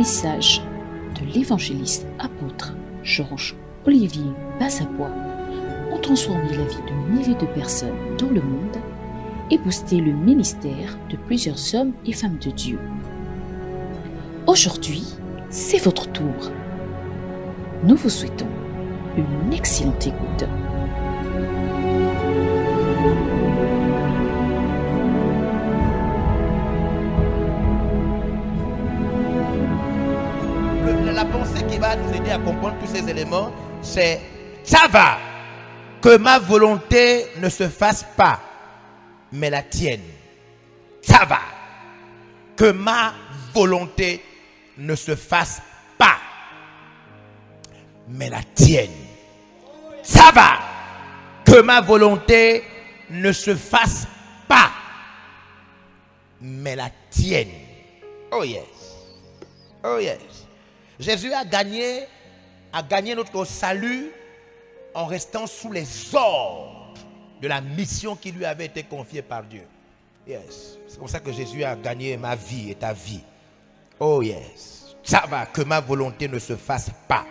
message de l'évangéliste apôtre Georges Olivier Bassapois ont transformé la vie de milliers de personnes dans le monde et boosté le ministère de plusieurs hommes et femmes de Dieu. Aujourd'hui, c'est votre tour. Nous vous souhaitons une excellente écoute. La pensée qui va nous aider à comprendre tous ces éléments, c'est ça va, que ma volonté ne se fasse pas, mais la tienne. Ça va, que ma volonté ne se fasse pas, mais la tienne. Ça va, que ma volonté ne se fasse pas, mais la tienne. Oh yes, oh yes. Jésus a gagné notre salut en restant sous les ordres de la mission qui lui avait été confiée par Dieu. Yes. C'est comme ça que Jésus a gagné ma vie et ta vie. Oh yes. Ça va, que ma volonté ne se fasse pas,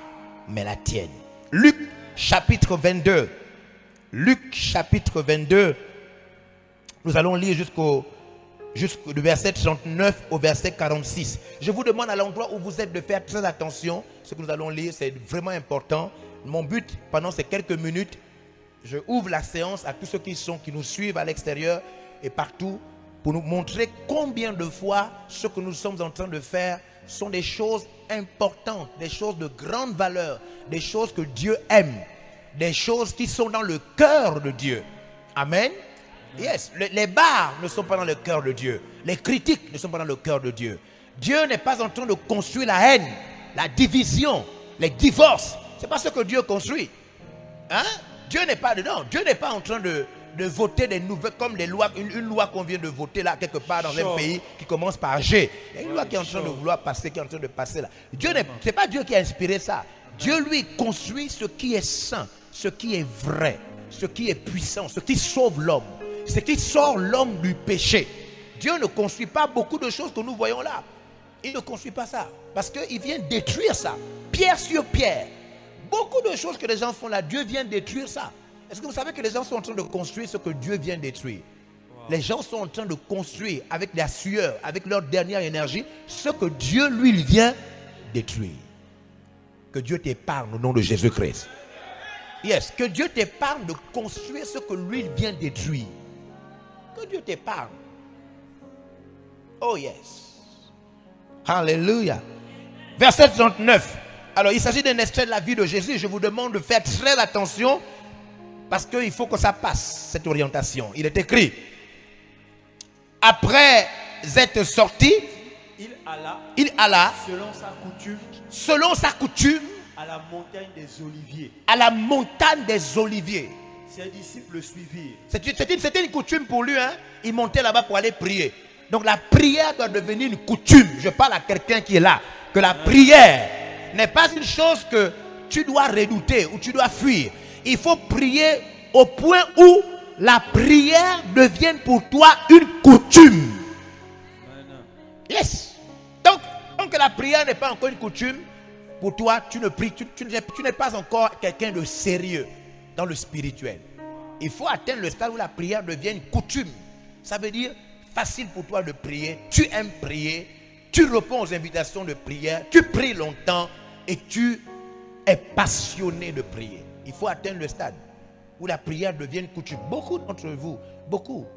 mais la tienne. Luc chapitre 22. Luc chapitre 22. Nous allons lire jusqu'au verset 39 au verset 46. Je vous demande à l'endroit où vous êtes de faire très attention. Ce que nous allons lire, c'est vraiment important. Mon but, pendant ces quelques minutes, je ouvre la séance à tous ceux qui nous suivent à l'extérieur et partout pour nous montrer combien de fois ce que nous sommes en train de faire sont des choses importantes, des choses de grande valeur, des choses que Dieu aime, des choses qui sont dans le cœur de Dieu. Amen. Yes, les barres ne sont pas dans le cœur de Dieu. Les critiques ne sont pas dans le cœur de Dieu. Dieu n'est pas en train de construire la haine, la division, les divorces. Ce n'est pas ce que Dieu construit. Hein? Dieu n'est pas dedans. Dieu n'est pas en train de voter des nouvelles, comme des lois, une loi qu'on vient de voter là, quelque part dans un pays qui commence par G. Il y a une loi qui est en train de vouloir passer, qui est en train de passer là. Ce n'est pas Dieu qui a inspiré ça. Dieu, lui, construit ce qui est saint, ce qui est vrai, ce qui est puissant, ce qui sauve l'homme. Ce qui sort l'homme du péché. Dieu ne construit pas beaucoup de choses que nous voyons là. Il ne construit pas ça. Parce qu'il vient détruire ça. Pierre sur pierre. Beaucoup de choses que les gens font là, Dieu vient détruire ça. Est-ce que vous savez que les gens sont en train de construire ce que Dieu vient détruire? Les gens sont en train de construire avec la sueur, avec leur dernière énergie, ce que Dieu, lui, il vient détruire. Que Dieu t'épargne au nom de Jésus-Christ. Yes, que Dieu t'épargne de construire ce que lui, il vient détruire. Que Dieu t'épargne. Oh yes. Alléluia. Verset 39. Alors, il s'agit d'un extrait de la vie de Jésus. Je vous demande de faire très attention parce qu'il faut que ça passe, cette orientation. Il est écrit. Après être sorti, il alla selon sa coutume, à la montagne des Oliviers. À la montagne des Oliviers. Ses disciples le suivirent. C'était une coutume pour lui. Hein? Il montait là-bas pour aller prier. Donc la prière doit devenir une coutume. Je parle à quelqu'un qui est là. Que la prière n'est pas une chose que tu dois redouter ou tu dois fuir. Il faut prier au point où la prière devienne pour toi une coutume. Yes. Donc que la prière n'est pas encore une coutume, pour toi, tu ne pries, tu n'es pas encore quelqu'un de sérieux dans le spirituel. Il faut atteindre le stade où la prière devient une coutume. Ça veut dire facile pour toi de prier, tu aimes prier, tu réponds aux invitations de prière, tu pries longtemps et tu es passionné de prier. Il faut atteindre le stade où la prière devient une coutume. Beaucoup d'entre vous,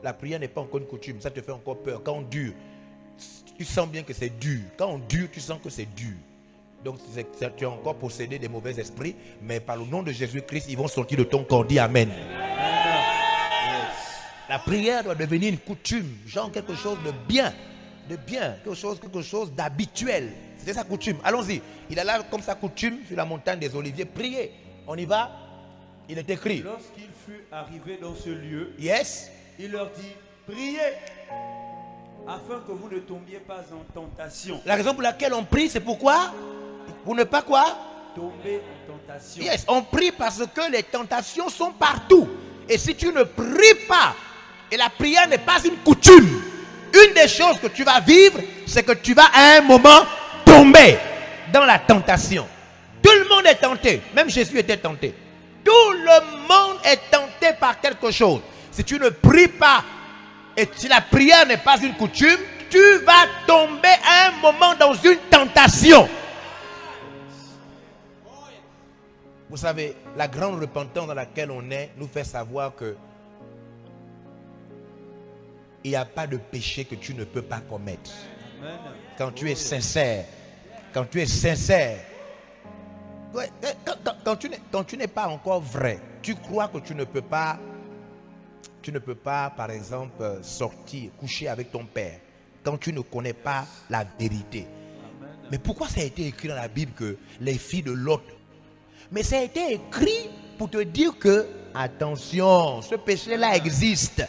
la prière n'est pas encore une coutume, ça te fait encore peur. Quand on dure, tu sens bien que c'est dur. Quand on dure, tu sens que c'est dur. Donc tu es encore possédé des mauvais esprits, mais par le nom de Jésus-Christ, ils vont sortir de ton corps. Dis Amen. Yes. La prière doit devenir une coutume, genre quelque chose de bien, quelque chose d'habituel. C'était sa coutume. Allons-y. Il alla comme sa coutume sur la montagne des Oliviers prier. On y va. Il est écrit. Lorsqu'il fut arrivé dans ce lieu, yes, il leur dit, priez, afin que vous ne tombiez pas en tentation. La raison pour laquelle on prie, c'est pourquoi? Pour ne pas quoi? Tomber en tentation. Yes, on prie parce que les tentations sont partout. Et si tu ne pries pas, et la prière n'est pas une coutume, une des choses que tu vas vivre, c'est que tu vas à un moment tomber dans la tentation. Tout le monde est tenté. Même Jésus était tenté. Tout le monde est tenté par quelque chose. Si tu ne pries pas et si la prière n'est pas une coutume, tu vas tomber à un moment dans une tentation. Vous savez, la grande repentance dans laquelle on est nous fait savoir que il n'y a pas de péché que tu ne peux pas commettre. Quand tu es sincère, quand tu es sincère, quand tu n'es pas encore vrai, tu crois que tu ne peux pas, par exemple, sortir, coucher avec ton père, quand tu ne connais pas la vérité. Mais pourquoi ça a été écrit dans la Bible que les filles de Lot? Mais ça a été écrit pour te dire que, attention, ce péché-là existe.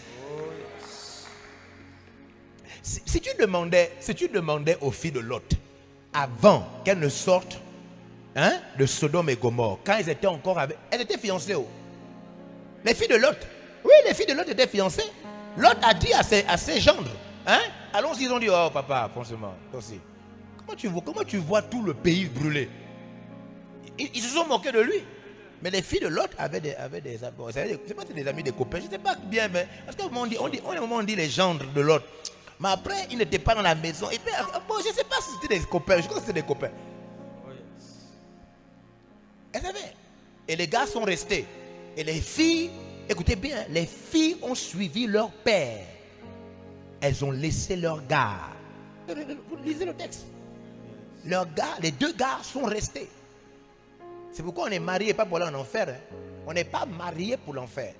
Si tu demandais aux filles de Lot, avant qu'elles ne sortent de Sodome et Gomorrhe, quand elles étaient encore avec... Elles étaient fiancées. Les filles de Lot. Oui, les filles de Lot étaient fiancées. Lot a dit à ses gendres, allons-y, ils ont dit, oh papa, franchement, comment tu vois tout le pays brûler? Ils se sont moqués de lui. Mais les filles de Lot avaient des amis. C'est pas des amis, des copains. Je ne sais pas bien, mais parce qu'à un moment on dit les gendres de Lot. Mais après, ils n'étaient pas dans la maison. Et puis, bon, je ne sais pas si c'était des copains. Je crois que c'était des copains. Elles avaient. Et les gars sont restés. Et les filles, écoutez bien, les filles ont suivi leur père. Elles ont laissé leur gars. Vous lisez le texte. Les deux gars sont restés. C'est pourquoi on est marié, pas pour aller en enfer. On n'est pas marié pour l'enfer.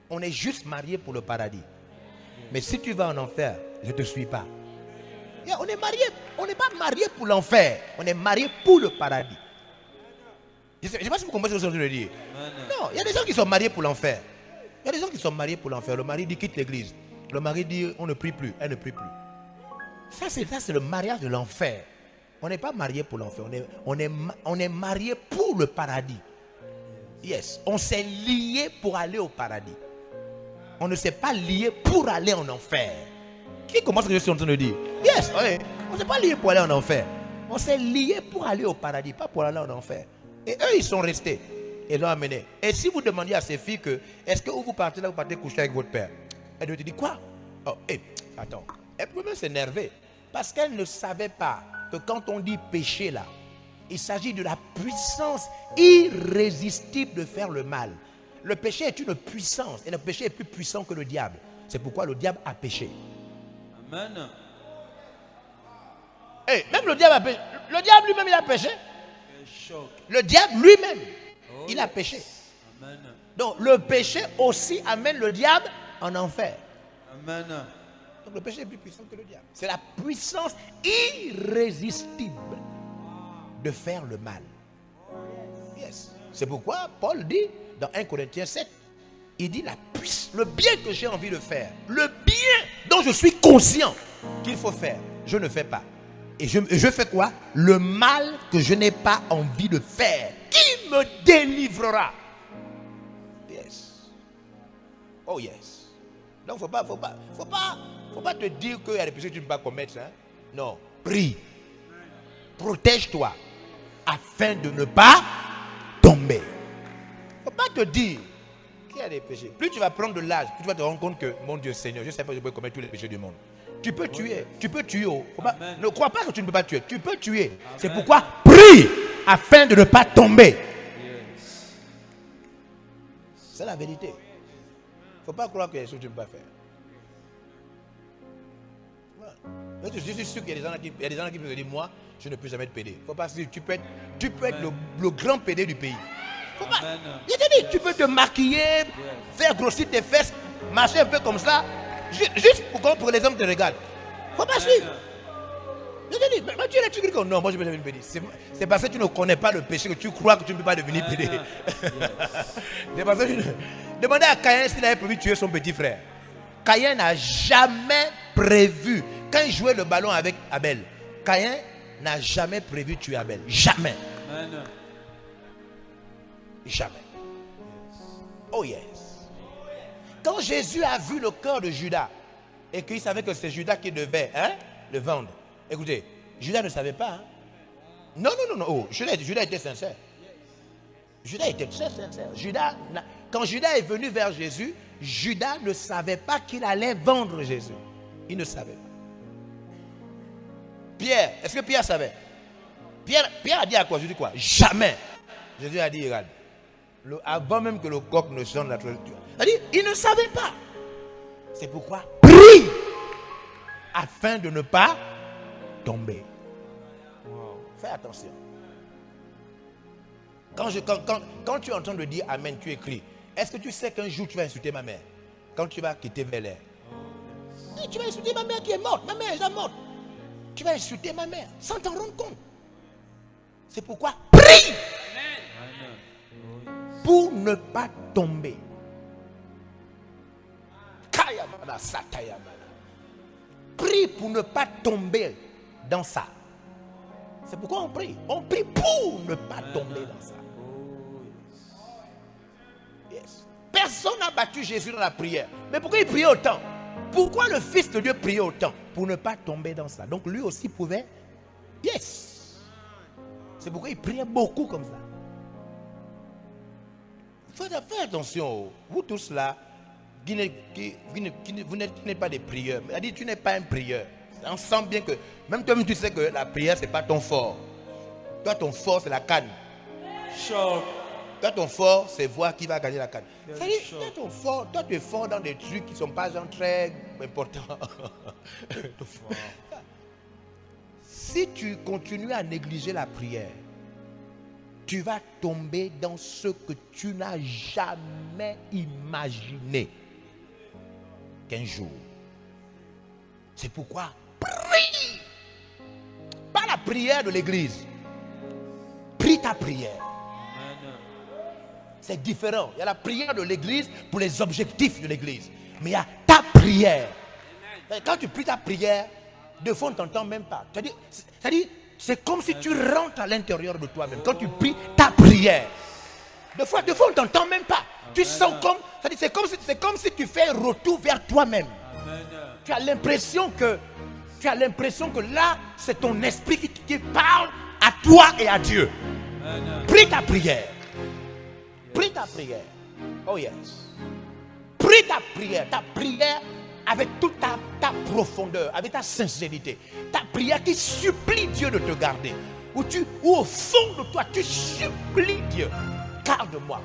On est juste marié pour le paradis. Mais si tu vas en enfer, je ne te suis pas. On est marié. On n'est pas marié pour l'enfer. On est marié pour le paradis. Je ne sais pas si vous comprenez ce que je veux dire. Non, il y a des gens qui sont mariés pour l'enfer. Il y a des gens qui sont mariés pour l'enfer. Le mari dit quitte l'église. Le mari dit on ne prie plus. Elle ne prie plus. Ça, c'est le mariage de l'enfer. On n'est pas marié pour l'enfer. On est marié pour le paradis. Yes. On s'est lié pour aller au paradis. On ne s'est pas lié pour aller en enfer. Qui commence ce que je suis en train de dire? Yes. Oui. On ne s'est pas lié pour aller en enfer. On s'est lié pour aller au paradis, pas pour aller en enfer. Et eux, ils sont restés. Et l'ont amené. Et si vous demandiez à ces filles que, est-ce que vous partez là, vous partez coucher avec votre père? Elle te dit quoi? Oh, attends. Elle peut même s'énerver. Parce qu'elle ne savait pas que quand on dit péché là, il s'agit de la puissance irrésistible de faire le mal. Le péché est une puissance. Et le péché est plus puissant que le diable. C'est pourquoi le diable a péché. Amen. Même le diable a péché. Le diable lui-même, il a péché. Le diable lui-même, il a péché. Amen. Donc le péché aussi amène le diable en enfer. Amen. Donc le péché est plus puissant que le diable. C'est la puissance irrésistible de faire le mal. Yes. C'est pourquoi Paul dit dans 1 Corinthiens 7, il dit le bien que j'ai envie de faire, le bien dont je suis conscient qu'il faut faire, je ne fais pas. Et je fais quoi? Le mal que je n'ai pas envie de faire. Qui me délivrera? Yes. Oh yes. Donc faut pas te dire qu'il y a des péchés que tu ne peux pas commettre. Non. Prie. Protège-toi afin de ne pas tomber. Faut pas te dire qu'il y a des péchés. Plus tu vas prendre de l'âge, plus tu vas te rendre compte que, mon Dieu Seigneur, je ne sais pas si je peux commettre tous les péchés du monde. Tu peux tuer. Tu peux tuer. Ne crois pas que tu ne peux pas tuer. Tu peux tuer. C'est pourquoi prie afin de ne pas tomber. Yes. C'est la vérité. Il ne faut pas croire qu'il y a des choses que tu ne peux pas faire. Voilà. Je suis sûr qu'il y a des gens qui me disent, moi, je ne peux jamais te péder. Faut pas, tu peux être le grand pédé du pays. Faut pas. Je te dis, tu peux te maquiller, faire grossir tes fesses, marcher un peu comme ça. Juste pour que les hommes te regardent. Faut pas suivre. Je te dis, mais tu es là, tu dis que non, moi je ne peux jamais me péder. C'est parce que tu ne connais pas le péché que tu crois que tu ne peux pas devenir pédé. C'est parce que demandez à Caïn s'il avait prévu tuer son petit frère. Caïn n'a jamais prévu, quand il jouait le ballon avec Abel, Caïn n'a jamais prévu tuer Abel. Jamais. Jamais. Oh yes. Quand Jésus a vu le cœur de Judas et qu'il savait que c'est Judas qui devait le vendre. Écoutez, Judas ne savait pas. Non. Oh, Judas était sincère. Judas était très sincère. Quand Judas est venu vers Jésus, Judas ne savait pas qu'il allait vendre Jésus. Il ne savait pas. Pierre, est-ce que Pierre savait? Pierre a dit à quoi? Je dis quoi? Jamais. Jésus a dit, regarde, avant même que le coq ne chante la troisième. C'est-à-dire, il ne savait pas. C'est pourquoi prie afin de ne pas tomber. Wow. Fais attention. Quand tu es en train de dire Amen, tu écris. Est-ce que tu sais qu'un jour tu vas insulter ma mère? Quand tu vas quitter Bel Air. Tu vas insulter ma mère qui est morte. Ma mère est déjà morte. Tu vas insulter ma mère sans t'en rendre compte. C'est pourquoi prie pour ne pas tomber. Prie pour ne pas tomber dans ça. C'est pourquoi on prie. On prie pour ne pas tomber dans ça. Yes. Personne n'a battu Jésus dans la prière. Mais pourquoi il priait autant? Pourquoi le Fils de Dieu priait autant? Pour ne pas tomber dans ça. Donc lui aussi pouvait. Yes. C'est pourquoi il priait beaucoup comme ça. Faites attention. Vous tous là, vous n'êtes pas des prieurs. C'est-à-dire tu n'es pas un prieur. On sent bien que, même toi tu sais que la prière c'est pas ton fort. Toi ton fort c'est la canne. Choc. Toi ton fort c'est voir qui va gagner la canne. C'est-à-dire, toi tu es fort dans des trucs qui ne sont pas genre très importants. Si tu continues à négliger la prière, tu vas tomber dans ce que tu n'as jamais imaginé qu'un jour. C'est pourquoi prie. Pas la prière de l'église. Prie ta prière. C'est différent. Il y a la prière de l'église pour les objectifs de l'église. Mais il y a ta prière. Quand tu pries ta prière, de fond, on ne t'entend même pas. C'est-à-dire, c'est comme si tu rentres à l'intérieur de toi-même. Quand tu pries ta prière, de fond, on ne t'entend même pas. Tu sens comme, c'est comme si tu fais un retour vers toi-même. Tu as l'impression que là, c'est ton esprit qui parle à toi et à Dieu. Prie ta prière. Prie ta prière. Oh yes. Prie ta prière avec toute ta profondeur, avec ta sincérité. Ta prière qui supplie Dieu de te garder. Ou au fond de toi, tu supplies Dieu. Garde-moi.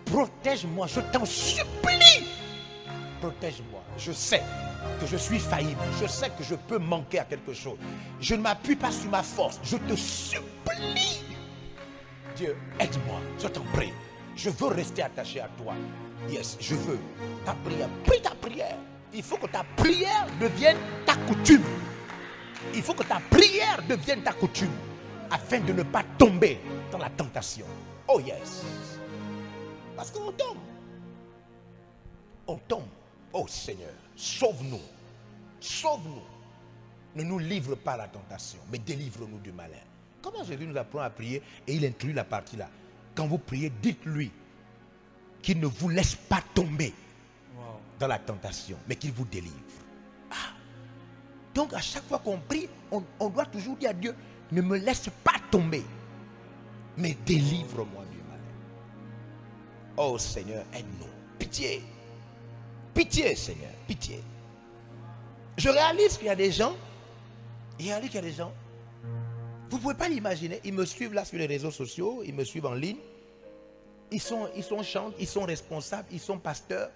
Protège-moi, je t'en supplie. Protège-moi. Je sais que je suis faillible. Je sais que je peux manquer à quelque chose. Je ne m'appuie pas sur ma force. Je te supplie. Dieu, aide-moi. Je t'en prie. Je veux rester attaché à toi. Yes, je veux. Ta prière. Prie ta prière. Il faut que ta prière devienne ta coutume. Il faut que ta prière devienne ta coutume. Afin de ne pas tomber dans la tentation. Oh yes. Parce qu'on tombe. On tombe. Oh Seigneur, sauve-nous. Sauve-nous. Ne nous livre pas à la tentation, mais délivre-nous du malin. Comment Jésus nous apprend à prier et il inclut la partie là. Quand vous priez, dites-lui qu'il ne vous laisse pas tomber dans la tentation, mais qu'il vous délivre. Ah. Donc à chaque fois qu'on prie, on doit toujours dire à Dieu, ne me laisse pas tomber, mais délivre-moi du malin. Oh Seigneur, aide-nous. Pitié. Pitié Seigneur, pitié. Je réalise qu'il y a des gens, vous ne pouvez pas l'imaginer, ils me suivent là sur les réseaux sociaux, ils me suivent en ligne, ils sont chantes, ils sont responsables, ils sont pasteurs,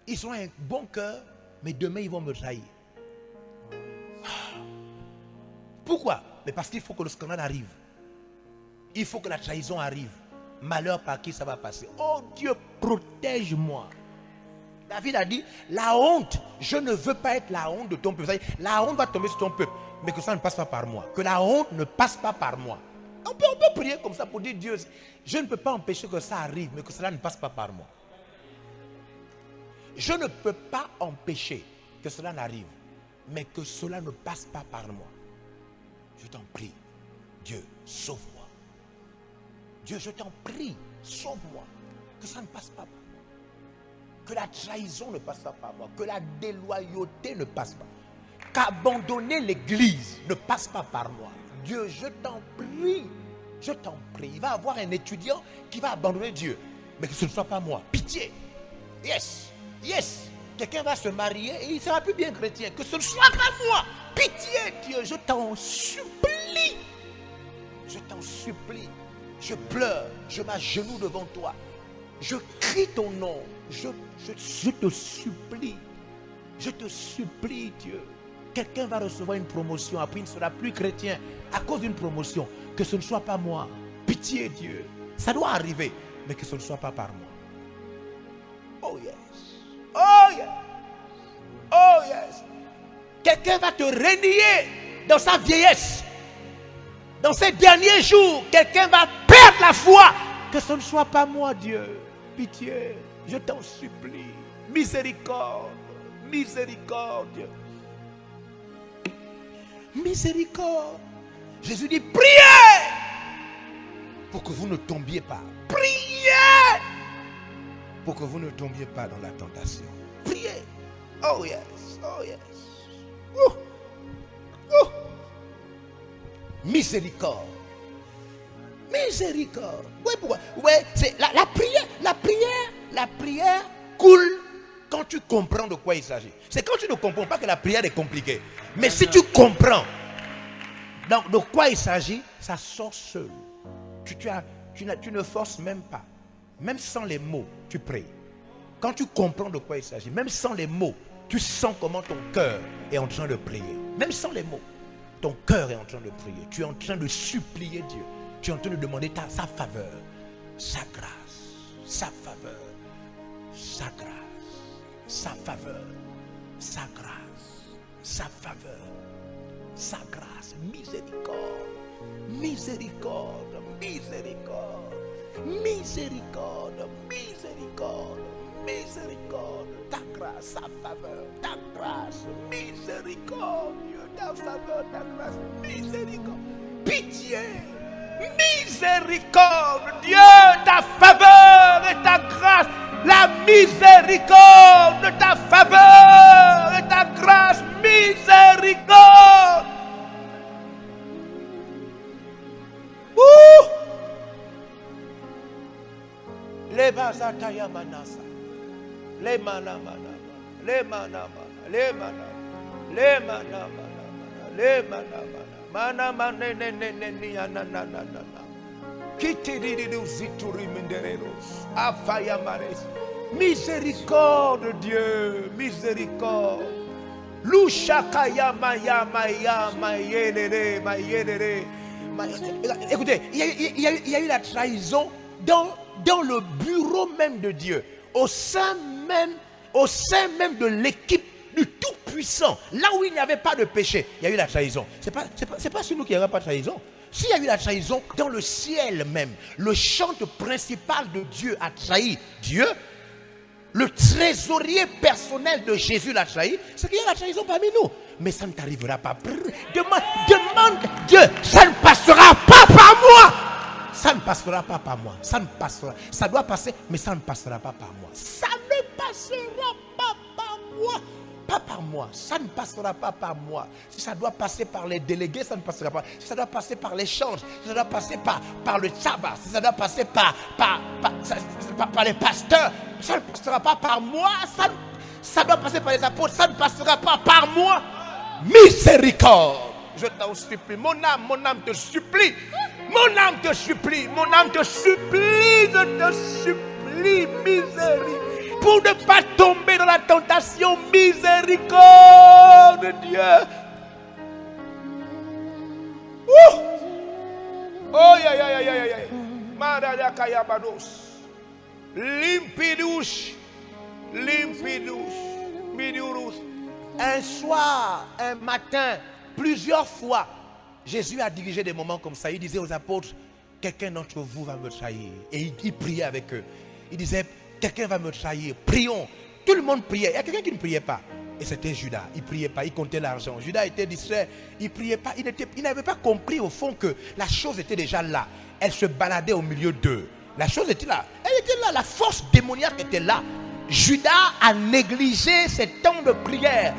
ils ont un bon cœur, mais demain ils vont me trahir. Pourquoi? Mais parce qu'il faut que le scandale arrive. Il faut que la trahison arrive. Malheur par qui ça va passer. Oh Dieu, protège-moi. David a dit, la honte, je ne veux pas être la honte de ton peuple. La honte va tomber sur ton peuple, mais que ça ne passe pas par moi. Que la honte ne passe pas par moi. On peut prier comme ça pour dire, Dieu, je ne peux pas empêcher que ça arrive, mais que cela ne passe pas par moi. Je ne peux pas empêcher que cela n'arrive, mais que cela ne passe pas par moi. Je t'en prie, Dieu, sauve-moi. Dieu, je t'en prie, sauve-moi. Que ça ne passe pas par moi. Que la trahison ne passe pas par moi. Que la déloyauté ne passe pas. Qu'abandonner l'église ne passe pas par moi. Dieu, je t'en prie. Je t'en prie. Il va y avoir un étudiant qui va abandonner Dieu. Mais que ce ne soit pas moi. Pitié. Yes. Yes. Quelqu'un va se marier et il ne sera plus bien chrétien. Que ce ne soit pas moi. Pitié, Dieu, je t'en supplie. Je t'en supplie. Je pleure. Je m'agenouille devant toi. Je crie ton nom. Je te supplie. Je te supplie, Dieu. Quelqu'un va recevoir une promotion. Après, il ne sera plus chrétien à cause d'une promotion. Que ce ne soit pas moi. Pitié, Dieu. Ça doit arriver. Mais que ce ne soit pas par moi. Oh yes. Oh yes. Oh yes. Quelqu'un va te renier dans sa vieillesse. Dans ces derniers jours, quelqu'un va perdre la foi. Que ce ne soit pas moi, Dieu. Pitié, je t'en supplie. Miséricorde. Miséricorde. Miséricorde. Jésus dit, priez pour que vous ne tombiez pas. Priez pour que vous ne tombiez pas dans la tentation. Priez. Oh yes. Oh yes. Miséricorde. Miséricorde. Oui, pourquoi? Oui, c'est la prière coule quand tu comprends de quoi il s'agit. C'est quand tu ne comprends pas que la prière est compliquée. Mais si tu comprends donc, de quoi il s'agit, ça sort seul. Tu ne forces même pas. Même sans les mots, tu pries. Quand tu comprends de quoi il s'agit, même sans les mots, tu sens comment ton cœur est en train de prier. Même sans les mots, ton cœur est en train de prier. Tu es en train de supplier Dieu. Tu es en train de demander sa faveur, sa grâce, sa faveur, sa grâce, sa faveur, sa grâce, sa faveur, sa grâce, miséricorde, miséricorde, miséricorde, miséricorde, miséricorde, miséricorde, ta grâce, sa faveur, ta grâce, miséricorde, ta faveur, ta grâce, miséricorde, pitié. Miséricorde, Dieu, ta faveur et ta grâce, la miséricorde de ta faveur et ta grâce, miséricorde. Les bazataya manasa, les manamana, les manama, les manama, les manama, les manama. Mana mana ne ne ne ni ana na na na na. Kiti di di zituri mendereros. Afaya mares. Miséricorde Dieu, miséricorde. Lushaka ya maya maya mayelere mayelere. Écoutez, il y a eu la trahison dans le bureau même de Dieu, au sein même de l'équipe du Tout-Puissant, là où il n'y avait pas de péché, il y a eu la trahison. C'est pas sur nous qu'il n'y aura pas de trahison. S'il y a eu la trahison dans le ciel même, le chantre principal de Dieu a trahi Dieu, le trésorier personnel de Jésus l'a trahi, c'est qu'il y a la trahison parmi nous. Mais ça ne t'arrivera pas. Demande Dieu, ça ne passera pas par moi. Ça ne passera pas par moi. Ça ne passera. Ça doit passer, mais ça ne passera pas par moi. Ça ne passera pas par moi. Pas par moi, ça ne passera pas par moi. Si ça doit passer par les délégués, ça ne passera pas. Si ça doit passer par l'échange, si ça doit passer par le tabac, si ça doit passer par les pasteurs, ça ne passera pas par moi. Ça doit passer par les apôtres, ça ne passera pas par moi. Miséricorde, je t'en supplie. Mon âme te supplie. Mon âme te supplie. Mon âme te supplie. Je te supplie, miséricorde. Pour ne pas tomber dans la tentation, miséricorde de Dieu. Oh, ya. Maradakaya bados. Limpidouche. Midurus. Un soir, un matin, plusieurs fois, Jésus a dirigé des moments comme ça. Il disait aux apôtres, quelqu'un d'entre vous va me trahir. Et il priait avec eux. Il disait, quelqu'un va me trahir, prions. Tout le monde priait. Il y a quelqu'un qui ne priait pas. Et c'était Judas. Il ne priait pas, il comptait l'argent. Judas était distrait, il ne priait pas. Il n'avait pas compris au fond que la chose était déjà là. Elle se baladait au milieu d'eux. La chose était là. Elle était là, la force démoniaque était là. Judas a négligé ses temps de prière.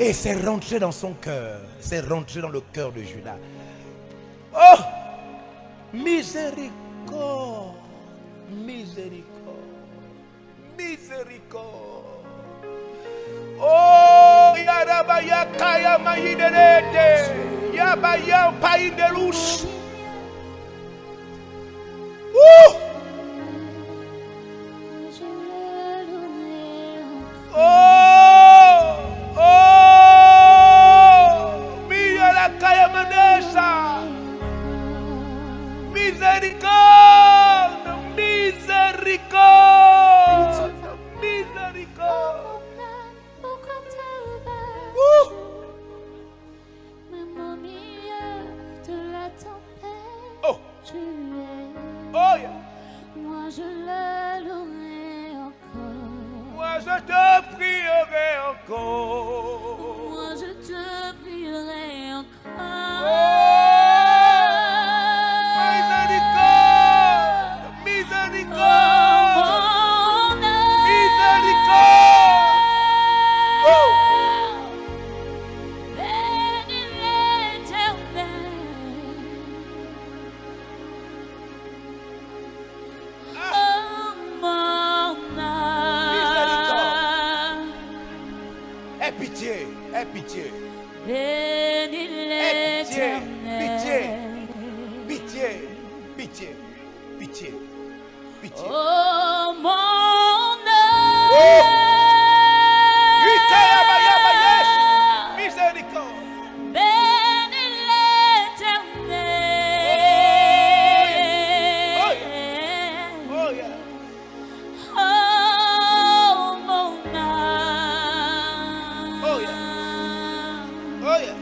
Et c'est rentré dans son cœur. C'est rentré dans le cœur de Judas. Oh! Miséricorde. Miséricorde. Miséricorde. Oh! Yarabaya kaya mayiderete. Yabaya paindelus. Oh! Miséricorde, miséricorde, miséricorde. Même au milieu de la tempête, Oh. tu es. Oh yeah. Moi je le louerai encore. Moi je te prierai encore. Moi je te prierai encore. Oh. Miséricorde, miséricorde, miséricorde. Oh. Bénis l'Éternel. Oh mon âme. Aie pitié, aie pitié. Bénis Aie pitié, l'Éternel. pitié, pitié, pitié, pitié. Oh mon Oh. âme. Miséricorde. Bénis l'Éternel. Oh yeah. Oh mon âme. Oh yeah. Oh yeah.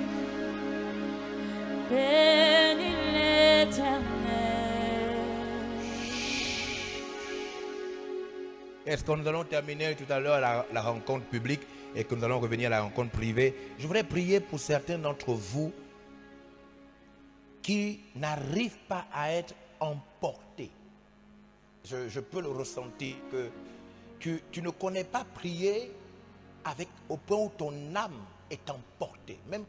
Bénis l'Éternel. Est-ce que nous allons terminer tout à l'heure la rencontre publique et que nous allons revenir à la rencontre privée? Je voudrais prier pour certains d'entre vous qui n'arrivent pas à être emportés. Je peux le ressentir que tu ne connais pas prier au point où ton âme est emportée. Même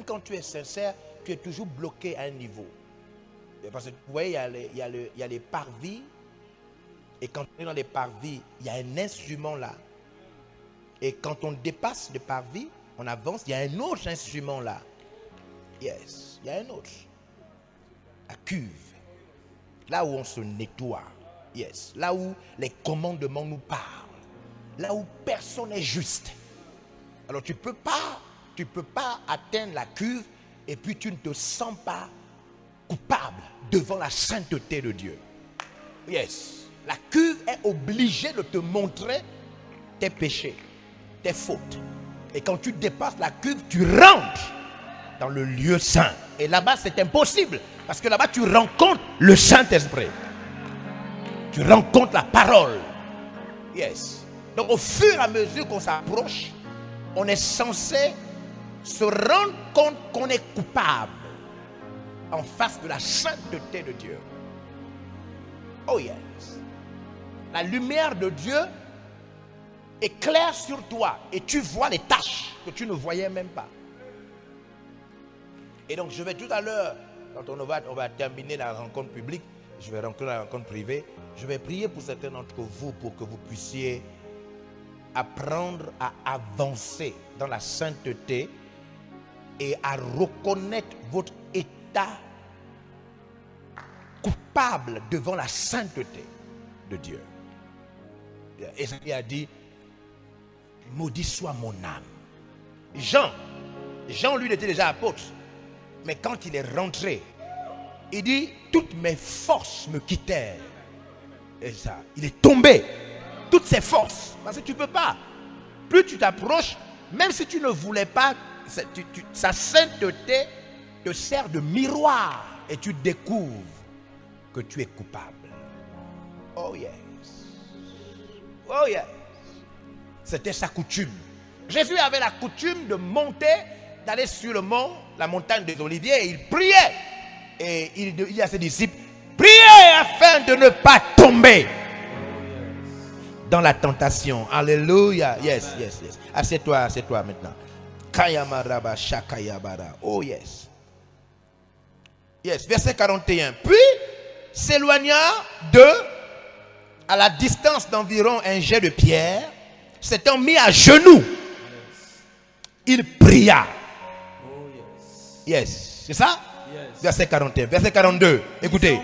quand tu es sincère, tu es toujours bloqué à un niveau. Parce que vous voyez, il y a les parvis. Et quand on est dans les parvis, il y a un instrument là. Et quand on dépasse le parvis, on avance, il y a un autre instrument là. Yes, il y a un autre. La cuve. Là où on se nettoie. Yes. Là où les commandements nous parlent. Là où personne n'est juste. Alors tu peux pas atteindre la cuve et puis tu ne te sens pas coupable devant la sainteté de Dieu. Yes. La cuve est obligée de te montrer tes péchés, tes fautes. Et quand tu dépasses la cuve, tu rentres dans le lieu saint. Et là-bas, c'est impossible. Parce que là-bas, tu rencontres le Saint-Esprit. Tu rencontres la parole. Yes. Donc, au fur et à mesure qu'on s'approche, on est censé se rendre compte qu'on est coupable en face de la sainteté de Dieu. Oh yes. La lumière de Dieu éclaire sur toi et tu vois les taches que tu ne voyais même pas. Et donc je vais tout à l'heure, quand on va terminer la rencontre publique, je vais rentrer dans la rencontre privée, je vais prier pour certains d'entre vous pour que vous puissiez apprendre à avancer dans la sainteté et à reconnaître votre état coupable devant la sainteté de Dieu. Ésaïe a dit, maudit soit mon âme. Jean, lui, il était déjà apôtre. Mais quand il est rentré, il dit, toutes mes forces me quittèrent. Et ça, il est tombé. Toutes ses forces. Parce que tu ne peux pas. Plus tu t'approches, même si tu ne voulais pas, sa sainteté te sert de miroir. Et tu découvres que tu es coupable. Oh yes. Oh yes. C'était sa coutume. Jésus avait la coutume de monter, d'aller sur le mont, la montagne des Oliviers, et il priait. Et il dit à ses disciples, priez afin de ne pas tomber dans la tentation. Alléluia. Yes, yes, yes. Assieds-toi maintenant. Kayamaraba Shakayabara. Oh yes. Yes, verset 41. Puis, s'éloigna à la distance d'environ un jet de pierre, s'étant mis à genoux, il pria. Yes, c'est ça? Yes. Verset 41. Verset 42. Écoutez.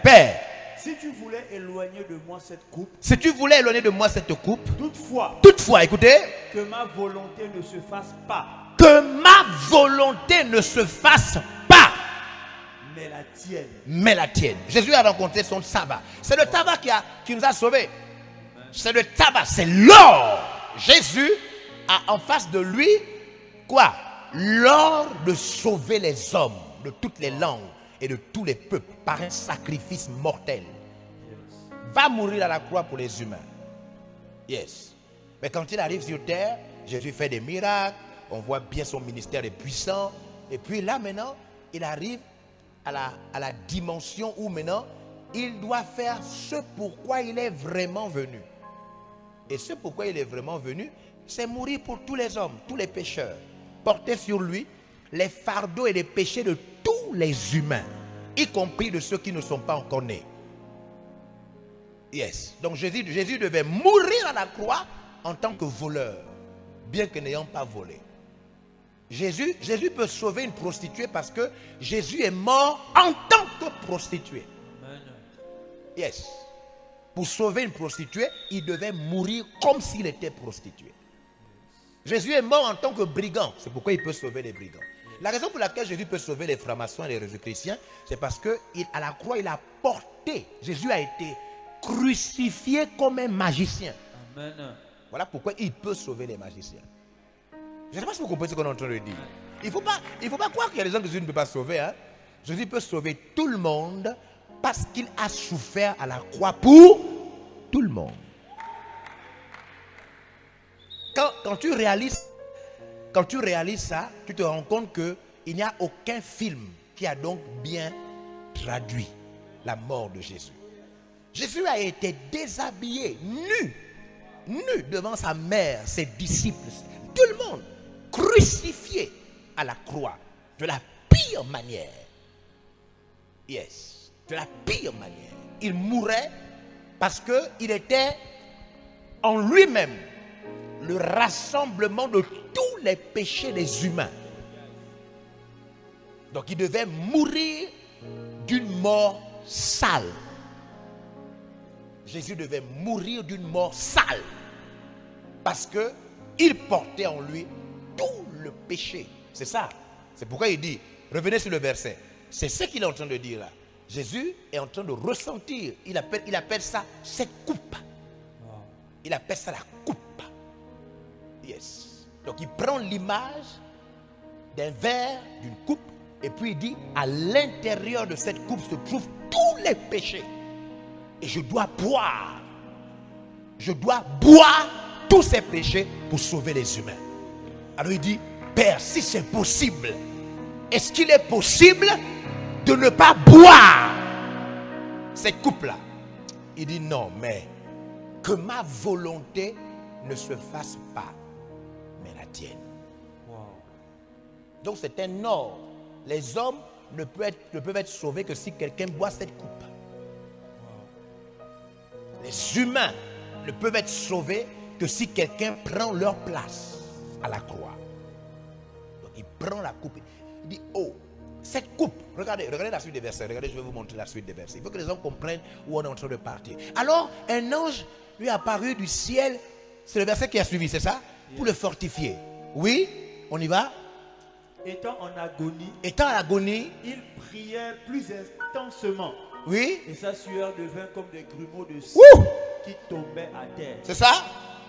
Père, si tu voulais éloigner de moi cette coupe, si tu voulais éloigner de moi cette coupe, toutefois, écoutez, que ma volonté ne se fasse pas. Que ma volonté ne se fasse pas. Mais la tienne. Mais la tienne. Jésus a rencontré son tabac. C'est le tabac qui nous a sauvés. C'est le tabac, c'est l'or. Jésus a en face de lui, quoi? L'or de sauver les hommes de toutes les langues et de tous les peuples par un sacrifice mortel. Va mourir à la croix pour les humains. Yes. Mais quand il arrive sur terre, Jésus fait des miracles. On voit bien son ministère est puissant. Et puis là maintenant, il arrive à la dimension où maintenant, il doit faire ce pourquoi il est vraiment venu. Et ce pourquoi il est vraiment venu, c'est mourir pour tous les hommes, tous les pécheurs. Porter sur lui les fardeaux et les péchés de tous les humains, y compris de ceux qui ne sont pas encore nés. Yes. Donc Jésus devait mourir à la croix en tant que voleur, bien que n'ayant pas volé. Jésus peut sauver une prostituée parce que Jésus est mort en tant que prostituée. Yes. Pour sauver une prostituée, il devait mourir comme s'il était prostitué. Jésus est mort en tant que brigand. C'est pourquoi il peut sauver les brigands. La raison pour laquelle Jésus peut sauver les francs-maçons et les réseaux chrétiens, c'est parce qu'à la croix, il a porté. Jésus a été crucifié comme un magicien. Amen. Voilà pourquoi il peut sauver les magiciens. Je ne sais pas si vous comprenez ce qu'on est en train de dire. Il ne faut pas croire qu'il y a des gens que Jésus ne peut pas sauver. Hein? Jésus peut sauver tout le monde parce qu'il a souffert à la croix pour tout le monde. Quand tu réalises ça, tu te rends compte qu'il n'y a aucun film qui a donc bien traduit la mort de Jésus. Jésus a été déshabillé, nu devant sa mère, ses disciples, tout le monde, crucifié à la croix de la pire manière. Yes, de la pire manière. Il mourait parce qu'il était en lui-même le rassemblement de tous les péchés des humains. Donc il devait mourir d'une mort sale. Jésus devait mourir d'une mort sale parce qu'il portait en lui tout le péché. C'est ça. C'est pourquoi il dit, revenez sur le verset. C'est ce qu'il est en train de dire là. Jésus est en train de ressentir. Il appelle ça cette coupe. Il appelle ça la coupe. Yes. Donc il prend l'image d'un verre, d'une coupe, et puis il dit, à l'intérieur de cette coupe se trouvent tous les péchés. Et je dois boire. Je dois boire tous ces péchés pour sauver les humains. Alors il dit, Père, si c'est possible, est-ce qu'il est possible de ne pas boire cette coupe-là? Il dit non, mais que ma volonté ne se fasse pas, mais la tienne. Wow. Donc c'est un ordre. Les hommes ne peuvent être sauvés que si quelqu'un boit cette coupe. Wow. Les humains ne peuvent être sauvés que si quelqu'un prend leur place à la croix. Donc il prend la coupe. Il dit, oh, cette coupe, regardez la suite des versets. Regardez, je vais vous montrer la suite des versets. Il faut que les gens comprennent où on est en train de partir. Alors, un ange lui est apparu du ciel. C'est le verset qui a suivi, c'est ça? Pour le fortifier. Oui, on y va. Étant en agonie, il priait plus intensement. Oui. Et sa sueur devint comme des grumeaux de sang qui tombaient à terre. C'est ça?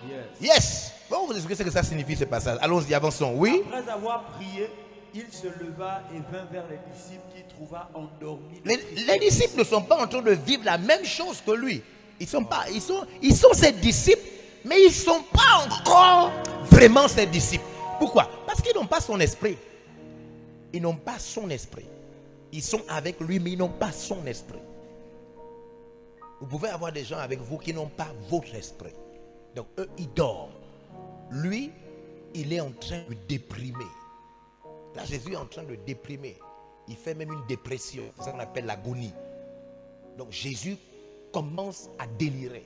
Yes. Yes. Bon, vous expliquez ce que ça signifie ce passage. Allons-y, avançons. Oui. Après avoir prié, il se leva et vint vers les disciples qu'il trouva endormis. Les disciples ne sont pas en train de vivre la même chose que lui. Ils sont ses disciples, mais ils ne sont pas encore vraiment ses disciples. Pourquoi? Parce qu'ils n'ont pas son esprit. Ils n'ont pas son esprit. Ils sont avec lui, mais ils n'ont pas son esprit. Vous pouvez avoir des gens avec vous qui n'ont pas votre esprit. Donc eux, ils dorment. Lui, il est en train de déprimer. Là, Jésus est en train de déprimer. Il fait même une dépression. C'est ça qu'on appelle l'agonie. Donc Jésus commence à délirer.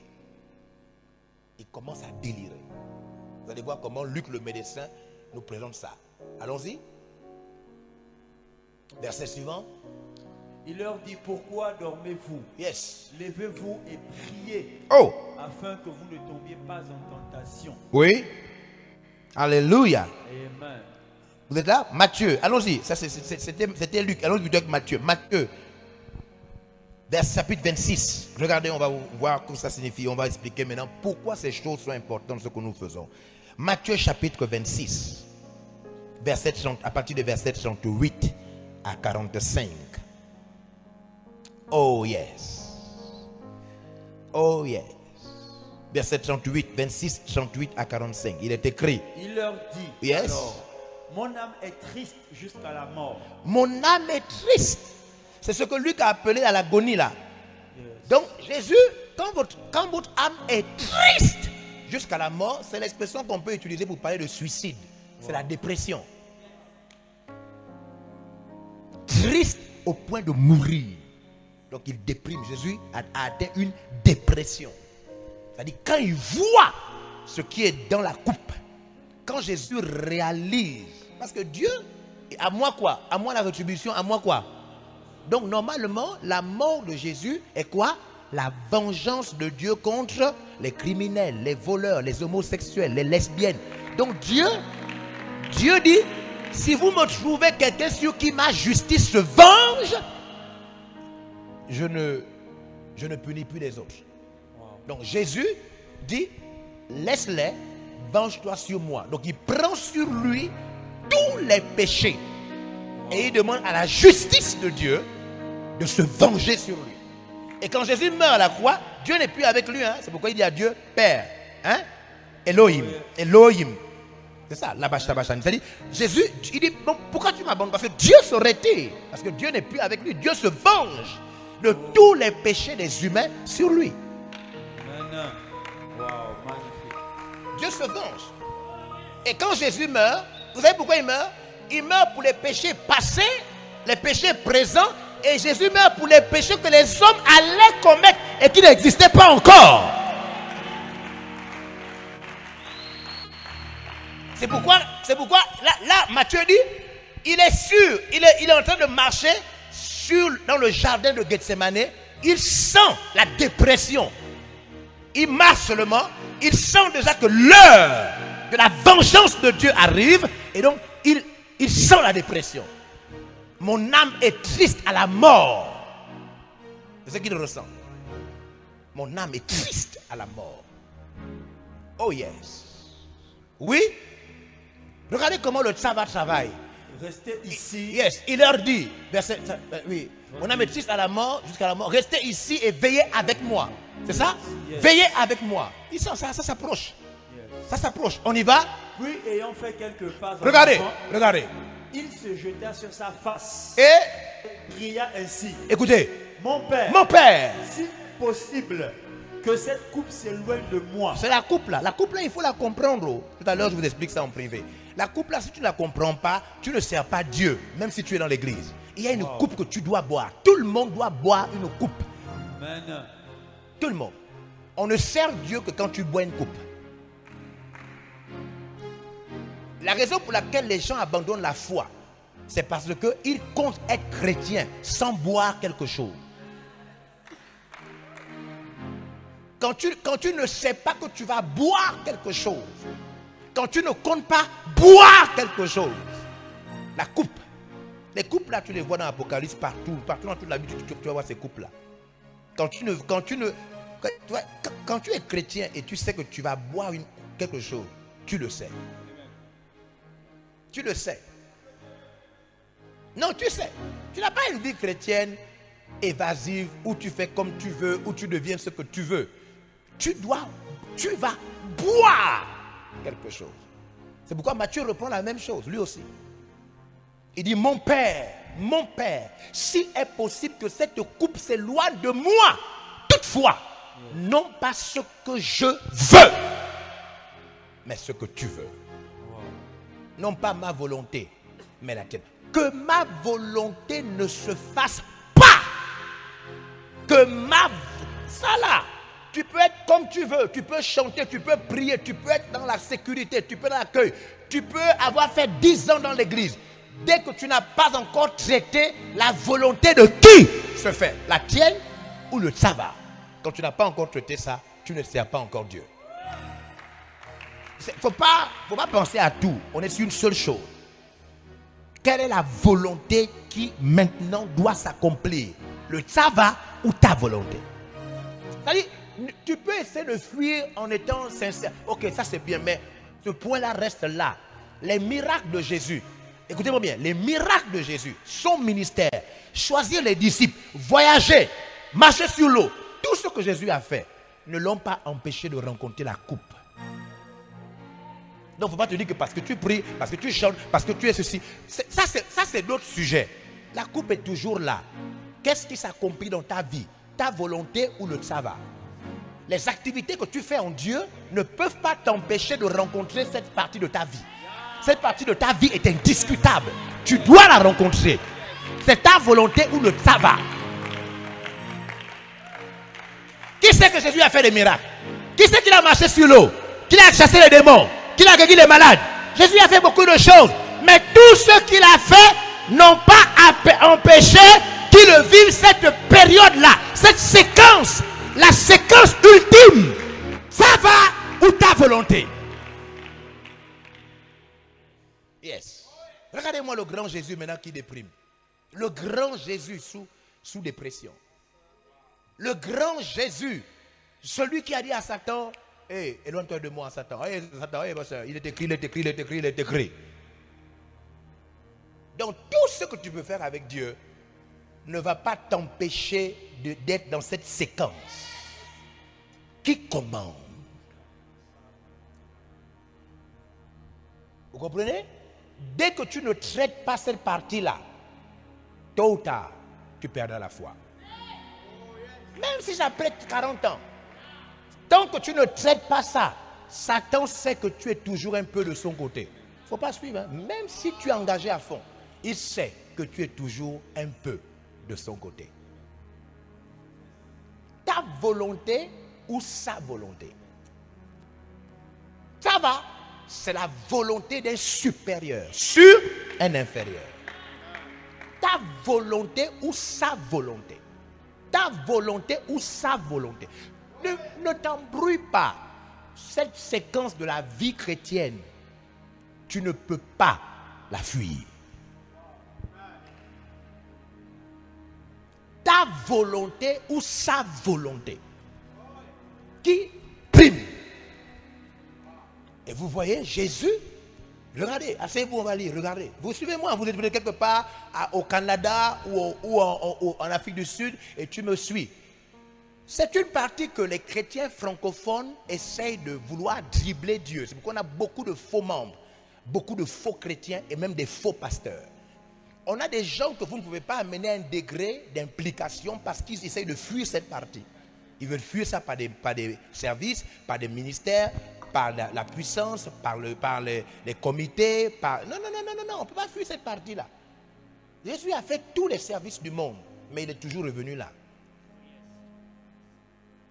Il commence à délirer. Vous allez voir comment Luc le médecin nous présente ça. Allons-y. Verset suivant. Il leur dit, pourquoi dormez-vous? Yes. Levez-vous et priez. Oh. Afin que vous ne tombiez pas en tentation. Oui. Alléluia. Amen. Vous êtes là? Matthieu. Allons-y. Ça, c'était Luc. Allons-y avec Matthieu. Matthieu. Verset chapitre 26. Regardez, on va voir ce que ça signifie. On va expliquer maintenant pourquoi ces choses sont importantes, ce que nous faisons. Matthieu chapitre 26. À partir de verset 38 à 45. Oh yes. Oh yes. Verset 38, 26, 38 à 45. Il est écrit. Il leur dit. Yes. Alors, mon âme est triste jusqu'à la mort. Mon âme est triste. C'est ce que Luc a appelé à l'agonie là. Yes. Donc Jésus, quand votre âme est triste jusqu'à la mort, c'est l'expression qu'on peut utiliser pour parler de suicide. C'est la dépression. Triste au point de mourir. Donc il déprime. Jésus a atteint une dépression. C'est-à-dire quand il voit ce qui est dans la coupe, quand Jésus réalise, parce que Dieu, à moi quoi? À moi la rétribution, à moi quoi? Donc normalement, la mort de Jésus est quoi? La vengeance de Dieu contre les criminels, les voleurs, les homosexuels, les lesbiennes. Donc Dieu dit, si vous me trouvez quelqu'un sur qui ma justice se venge, je ne punis plus les autres. Donc Jésus dit, laisse-les, venge-toi sur moi. Donc il prend sur lui tous les péchés. Et il demande à la justice de Dieu de se venger sur lui. Et quand Jésus meurt à la croix, Dieu n'est plus avec lui. Hein? C'est pourquoi il dit à Dieu, Père. Hein? Elohim. Elohim. C'est ça, la bâche. C'est-à-dire, Jésus, il dit, bon, pourquoi tu m'abandonnes? Parce que Dieu s'aurait été. Parce que Dieu n'est plus avec lui. Dieu se venge de tous les péchés des humains sur lui. Wow, magnifique. Dieu se venge. Et quand Jésus meurt, vous savez pourquoi il meurt? Il meurt pour les péchés passés, les péchés présents, et Jésus meurt pour les péchés que les hommes allaient commettre et qui n'existaient pas encore. C'est pourquoi là, Matthieu dit, il est sûr, il est en train de marcher dans le jardin de Gethsemane, il sent la dépression. Il marche seulement, il sent déjà que l'heure de la vengeance de Dieu arrive, et donc il sent la dépression. Mon âme est triste à la mort. C'est ce qu'il ressent. Mon âme est triste à la mort. Oh yes. Oui. Regardez comment le Tsava travaille. Restez ici. Yes, il leur dit, oui, mon âme est triste à la mort, jusqu'à la mort. Restez ici et veillez avec moi. C'est ça? Yes. Veillez avec moi. Ça s'approche. Yes. Ça s'approche. On y va? Puis ayant fait quelques pas. Regardez. Il se jeta sur sa face. Et pria ainsi. Écoutez. Mon Père. Si possible, que cette coupe s'éloigne de moi. C'est la coupe là. La coupe là, il faut la comprendre. Tout à l'heure, je vous explique ça en privé. La coupe là, si tu ne la comprends pas, tu ne sers pas Dieu, même si tu es dans l'église. Il y a une coupe que tu dois boire. Tout le monde doit boire une coupe. Amen. Tout le monde. On ne sert Dieu que quand tu bois une coupe. La raison pour laquelle les gens abandonnent la foi, c'est parce qu'ils comptent être chrétiens sans boire quelque chose. Quand tu ne sais pas que tu vas boire quelque chose, quand tu ne comptes pas boire quelque chose, la coupe, les coupes là, tu les vois dans l'Apocalypse partout dans toute la vie, tu vas voir ces coupes là. Quand tu es chrétien et tu sais que tu vas boire quelque chose, tu le sais. Tu le sais. Non, tu sais. Tu n'as pas une vie chrétienne évasive où tu fais comme tu veux, où tu deviens ce que tu veux. Tu vas boire quelque chose. C'est pourquoi Matthieu reprend la même chose, lui aussi. Il dit, mon Père, s'il est possible que cette coupe s'éloigne de moi, toutefois, non pas ce que je veux, mais ce que tu veux. Non pas ma volonté, mais la tienne. Que ma volonté ne se fasse pas. Que ma... Ça là, tu peux être comme tu veux, tu peux chanter, tu peux prier, tu peux être dans la sécurité, tu peux dans l'accueil, tu peux avoir fait 10 ans dans l'église. Dès que tu n'as pas encore traité, la volonté de qui se fait? La tienne ou le tsava? Quand tu n'as pas encore traité ça, tu ne sers pas encore Dieu. Il ne faut pas penser à tout. On est sur une seule chose. Quelle est la volonté qui maintenant doit s'accomplir? Le tsava ou ta volonté? C'est-à-dire, tu peux essayer de fuir en étant sincère. Ok, ça c'est bien, mais ce point-là reste là. Les miracles de Jésus, écoutez-moi bien, les miracles de Jésus, son ministère, choisir les disciples, voyager, marcher sur l'eau, tout ce que Jésus a fait, ne l'ont pas empêché de rencontrer la coupe. Donc, il ne faut pas te dire que parce que tu pries, parce que tu chantes, parce que tu es ceci. Ça, c'est d'autres sujets. La coupe est toujours là. Qu'est-ce qui s'accomplit dans ta vie? Ta volonté ou le tsava? Les activités que tu fais en Dieu ne peuvent pas t'empêcher de rencontrer cette partie de ta vie. Cette partie de ta vie est indiscutable. Tu dois la rencontrer. C'est ta volonté ou le tsava. Qui sait que Jésus a fait des miracles? Qui sait qu'il a marché sur l'eau? Qu'il a chassé les démons? Qu'il a guéri les malades? Jésus a fait beaucoup de choses. Mais tout ce qu'il a fait n'ont pas empêché qu'il vive cette période-là, cette séquence, la séquence ultime. Ça va ou ta volonté? Yes. Regardez-moi le grand Jésus maintenant qui déprime. Le grand Jésus sous dépression. Le grand Jésus, celui qui a dit à Satan, hey, éloigne-toi de moi, Satan. Hey, Satan, hey, il est écrit, il est écrit, il est écrit, il est écrit. Donc tout ce que tu peux faire avec Dieu ne va pas t'empêcher d'être dans cette séquence. Qui commande? Vous comprenez? Dès que tu ne traites pas cette partie-là, tôt ou tard, tu perdras la foi. Même si j'apprête 40 ans, tant que tu ne traites pas ça, Satan sait que tu es toujours un peu de son côté. Il ne faut pas suivre. Hein? Même si tu es engagé à fond, il sait que tu es toujours un peu de son côté. Ta volonté ou sa volonté? Ça va, c'est la volonté d'un supérieur sur un inférieur. Ta volonté ou sa volonté? Ta volonté ou sa volonté? Ne t'embrouille pas. Cette séquence de la vie chrétienne, tu ne peux pas la fuir. Ta volonté ou sa volonté? Qui prime? Et vous voyez, Jésus, regardez, asseyez-vous, on va lire, regardez. Vous suivez-moi, vous êtes quelque part au Canada ou en Afrique du Sud et tu me suis. C'est une partie que les chrétiens francophones essayent de vouloir dribbler Dieu. C'est pourquoi on a beaucoup de faux membres, beaucoup de faux chrétiens et même des faux pasteurs. On a des gens que vous ne pouvez pas amener à un degré d'implication parce qu'ils essayent de fuir cette partie. Ils veulent fuir ça par des services, par des ministères, par la puissance, par les comités. Non, on ne peut pas fuir cette partie-là. Jésus a fait tous les services du monde, mais il est toujours revenu là.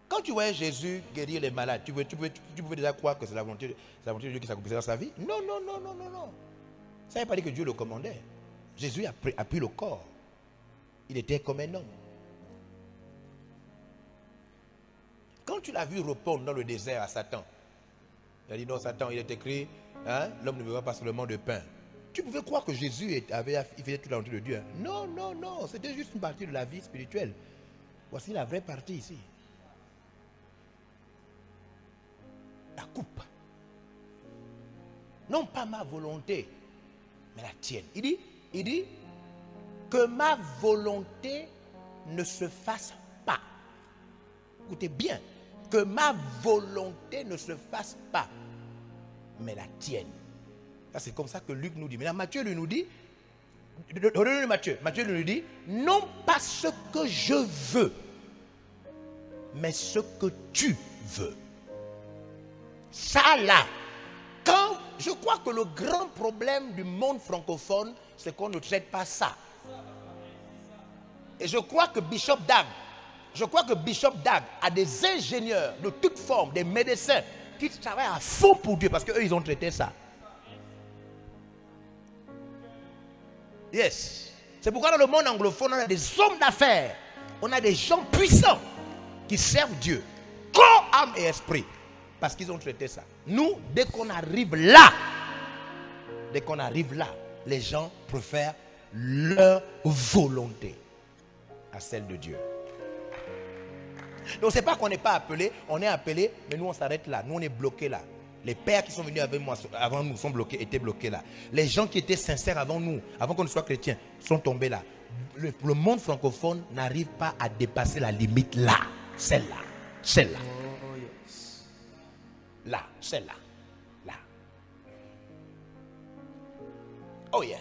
Quand tu voyais Jésus guérir les malades, tu pouvais déjà croire que c'est la volonté de Dieu qui s'accomplissait dans sa vie? Non. Ça ne veut pas dire que Dieu le commandait. Jésus a pris le corps. Il était comme un homme. Quand tu l'as vu répondre dans le désert à Satan, il a dit non, Satan, il est écrit, hein, l'homme ne vivra pas seulement de pain. Tu pouvais croire que Jésus il faisait toute la volonté de Dieu. Hein. Non, c'était juste une partie de la vie spirituelle. Voici la vraie partie ici. La coupe. Non pas ma volonté, mais la tienne. Il dit que ma volonté ne se fasse pas. Écoutez bien, que ma volonté ne se fasse pas, mais la tienne. C'est comme ça que Luc nous dit. Maintenant, Matthieu lui nous dit, Matthieu lui nous dit, non pas ce que je veux, mais ce que tu veux. Ça là, quand je crois que le grand problème du monde francophone, c'est qu'on ne traite pas ça. Et je crois que Bishop Dag a des ingénieurs de toutes formes, des médecins qui travaillent à fond pour Dieu parce qu'eux, ils ont traité ça. Yes. C'est pourquoi dans le monde anglophone, on a des hommes d'affaires, on a des gens puissants qui servent Dieu, corps, âme et esprit, parce qu'ils ont traité ça. Nous, dès qu'on arrive là, les gens préfèrent leur volonté à celle de Dieu. Donc c'est pas qu'on n'est pas appelé, on est appelé, mais nous on s'arrête là, nous on est bloqués là. Les pères qui sont venus avec moi avant nous sont bloqués, étaient bloqués là. Les gens qui étaient sincères avant nous, avant qu'on ne soit chrétiens, sont tombés là. Le monde francophone n'arrive pas à dépasser la limite là, celle-là, celle-là. Oh, yes. Là, celle-là, là. Oh yes.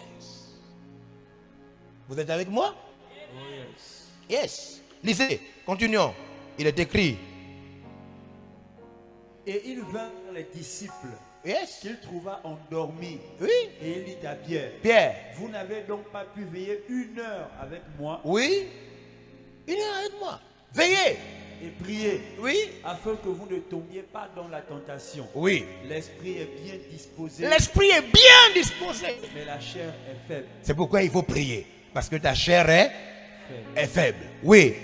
Vous êtes avec moi? Oh, yes. Yes. Lisez, continuons. Il est écrit. Et il vint vers les disciples, Yes. qu'il trouva endormis. Oui. Et il dit à Pierre, Pierre. vous n'avez donc pas pu veiller 1 heure avec moi Oui. Il est avec moi. Veillez. et prier, Oui. afin que vous ne tombiez pas dans la tentation. Oui. L'esprit est bien disposé, L'esprit est bien disposé. mais la chair est faible. C'est pourquoi il faut prier. Parce que ta chair est Faible. faible. Oui.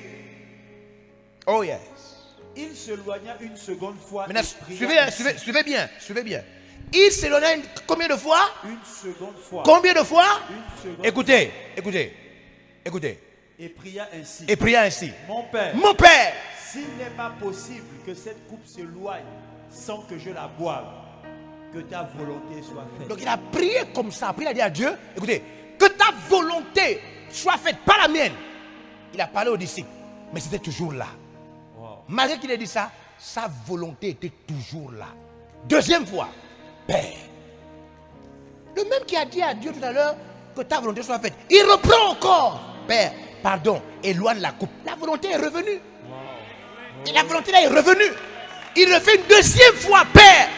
Oh yes. Il s'éloigna une seconde fois. Maintenant, et pria ainsi. suivez bien. Il s'éloigna combien de fois? Une seconde fois. Combien de fois? Une seconde Écoutez. Et pria ainsi. Et pria ainsi. Mon Père, Mon Père, s'il n'est pas possible que cette coupe s'éloigne sans que je la boive, que ta volonté soit faite. donc il a prié comme ça. Après il a dit à Dieu, écoutez, que ta volonté soit faite, pas la mienne. Il a parlé aux disciples, mais c'était toujours là. Wow. Malgré qu'il ait dit ça, sa volonté était toujours là. Deuxième fois, Père. Le même qui a dit à Dieu tout à l'heure que ta volonté soit faite. Il reprend encore. Père, pardon, éloigne la coupe. La volonté est revenue. Et la volonté là est revenue. Il refait une deuxième fois. Père,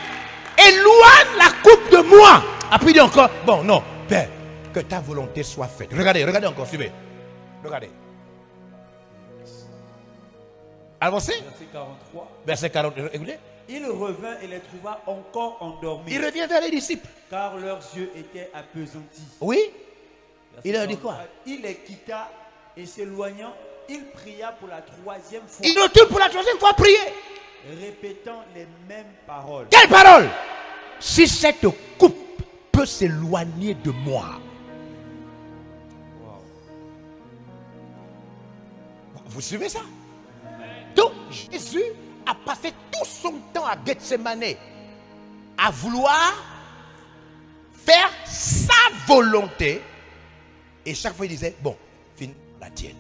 éloigne la coupe de moi. Après il dit encore, bon non, Père, que ta volonté soit faite. Regardez encore, suivez. Regardez. Avancez. Verset 43. Verset 40. Écoutez. Il revint et les trouva encore endormis, Il revient vers les disciples. car leurs yeux étaient appesantis. Oui. Verset Il leur dit 44. quoi? Il les quitta et s'éloignant, il pria pour la 3e fois, Il retourne pour la troisième fois prier. répétant les mêmes paroles. Quelle parole? Si cette coupe peut s'éloigner de moi. Wow. Vous suivez ça? Donc Jésus a passé tout son temps à Gethsemane à vouloir faire sa volonté. Et chaque fois il disait, bon, finis la tienne.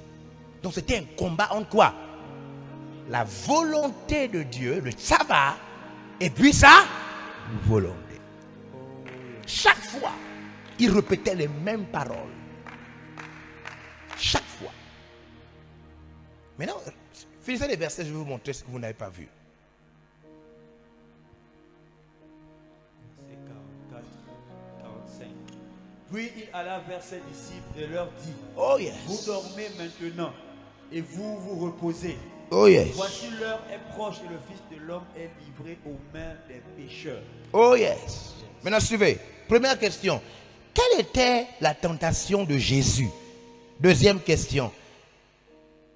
Donc c'était un combat entre quoi? La volonté de Dieu, le tsava, et puis sa volonté. Chaque fois, il répétait les mêmes paroles. Chaque fois. Maintenant, finissez les versets, je vais vous montrer ce que vous n'avez pas vu. Verset 44, 45. Puis il alla vers ses disciples et leur dit, Oh yes. vous dormez maintenant et vous vous reposez. Oh yes. Voici l'heure est proche et le Fils de l'homme est livré aux mains des pécheurs. Oh yes. Maintenant suivez. Première question. Quelle était la tentation de Jésus? Deuxième question.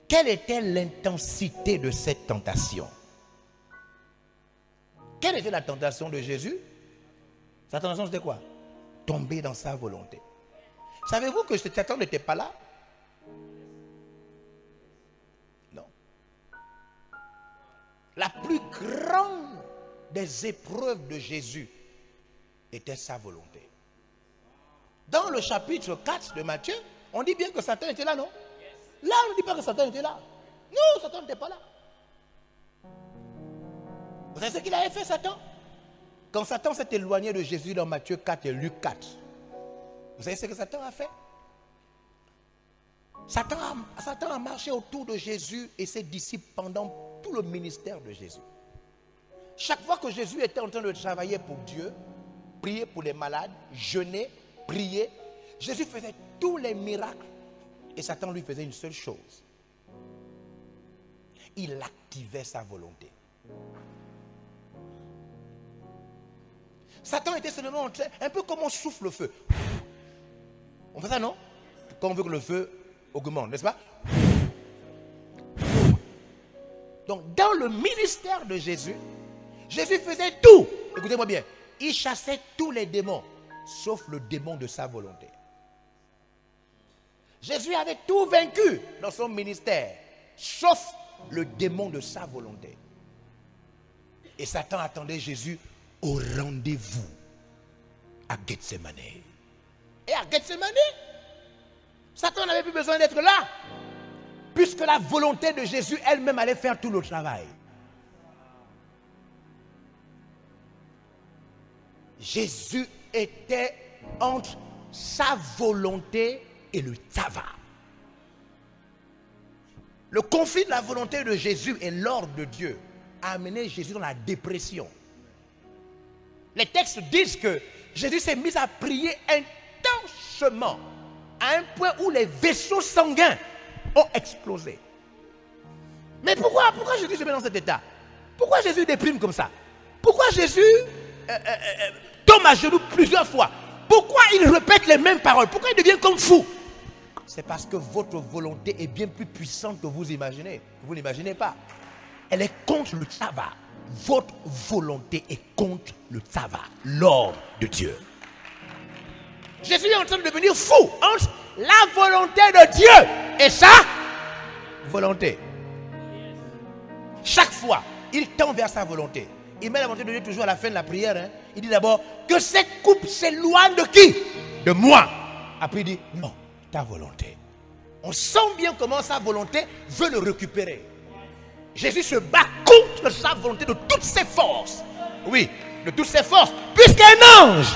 Quelle était l'intensité de cette tentation? Quelle était la tentation de Jésus? Sa tentation c'était quoi? Tomber dans sa volonté. Savez-vous que Satan n'était pas là? Non. La plus grande des épreuves de Jésus était sa volonté. Dans le chapitre 4 de Matthieu, on dit bien que Satan était là, non? Là, on ne dit pas que Satan était là. Non, Satan n'était pas là. Vous savez ce qu'il avait fait, Satan? Quand Satan s'est éloigné de Jésus dans Matthieu 4 et Luc 4, vous savez ce que Satan a fait? Satan a marché autour de Jésus et ses disciples pendant tout le ministère de Jésus. Chaque fois que Jésus était en train de travailler pour Dieu, prier pour les malades, jeûner, prier. Jésus faisait tous les miracles. Et Satan lui faisait une seule chose. Il activait sa volonté. Satan était seulement un peu comme on souffle le feu. On fait ça, non? Quand on veut que le feu augmente, n'est-ce pas? Donc, dans le ministère de Jésus, Jésus faisait tout. Écoutez-moi bien. Il chassait tous les démons, sauf le démon de sa volonté. Jésus avait tout vaincu dans son ministère, sauf le démon de sa volonté. Et Satan attendait Jésus au rendez-vous à Gethsemane. Et à Gethsemane, Satan n'avait plus besoin d'être là, puisque la volonté de Jésus elle-même allait faire tout le travail. Jésus était entre sa volonté et le tava. Le conflit de la volonté de Jésus et l'ordre de Dieu a amené Jésus dans la dépression. Les textes disent que Jésus s'est mis à prier intensément à un point où les vaisseaux sanguins ont explosé. Mais pourquoi Jésus se met dans cet état? Pourquoi Jésus déprime comme ça? Pourquoi Jésus tombe à genoux plusieurs fois? Pourquoi il répète les mêmes paroles? Pourquoi il devient comme fou? C'est parce que votre volonté est bien plus puissante que vous imaginez. Vous n'imaginez pas. Elle est contre le tava. Votre volonté est contre le tava, l'ordre de Dieu. Jésus est en train de devenir fou entre la volonté de Dieu et sa volonté. Chaque fois, il tend vers sa volonté. Il met la volonté de Dieu toujours à la fin de la prière. Hein. Il dit d'abord que cette coupe s'éloigne de qui? De moi. Après il dit non, ta volonté. On sent bien comment sa volonté veut le récupérer. Jésus se bat contre sa volonté de toutes ses forces. Oui, de toutes ses forces. Puisqu'un ange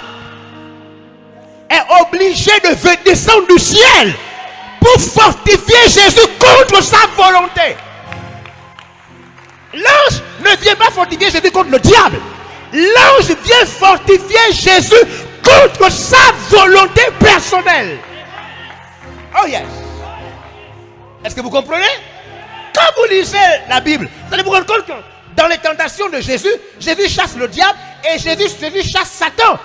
est obligé de descendre du ciel pour fortifier Jésus contre sa volonté. L'ange ne vient pas fortifier Jésus contre le diable. L'ange vient fortifier Jésus contre sa volonté personnelle. Oh yes. Est-ce que vous comprenez? Quand vous lisez la Bible, vous allez vous rendre compte que dans les tentations de Jésus, Jésus chasse le diable et Jésus chasse Satan.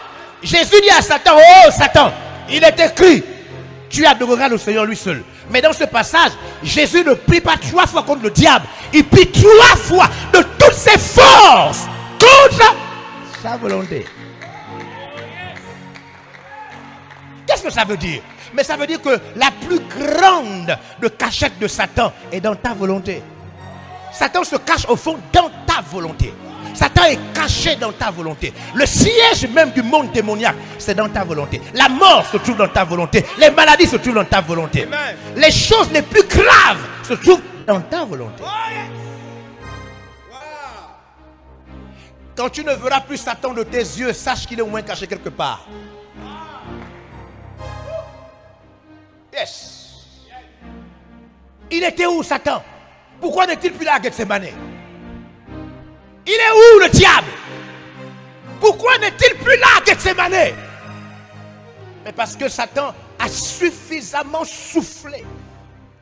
Jésus dit à Satan, oh Satan, il est écrit, tu adoreras le Seigneur lui seul. Mais dans ce passage, Jésus ne prie pas 3 fois contre le diable. Il prie 3 fois de toutes ses forces contre sa volonté. Qu'est-ce que ça veut dire? Mais ça veut dire que la plus grande de cachette de Satan est dans ta volonté. Satan se cache au fond dans ta volonté. Satan est caché dans ta volonté. Le siège même du monde démoniaque, c'est dans ta volonté. La mort se trouve dans ta volonté. Les maladies se trouvent dans ta volonté. Amen. Les choses les plus graves se trouvent dans ta volonté. Quand tu ne verras plus Satan de tes yeux, sache qu'il est au moins caché quelque part. Yes. Il était où Satan? Pourquoi n'est-il plus là à Gethsemane? Il est où le diable? Pourquoi n'est-il plus là à Gethsemane? Mais parce que Satan a suffisamment soufflé.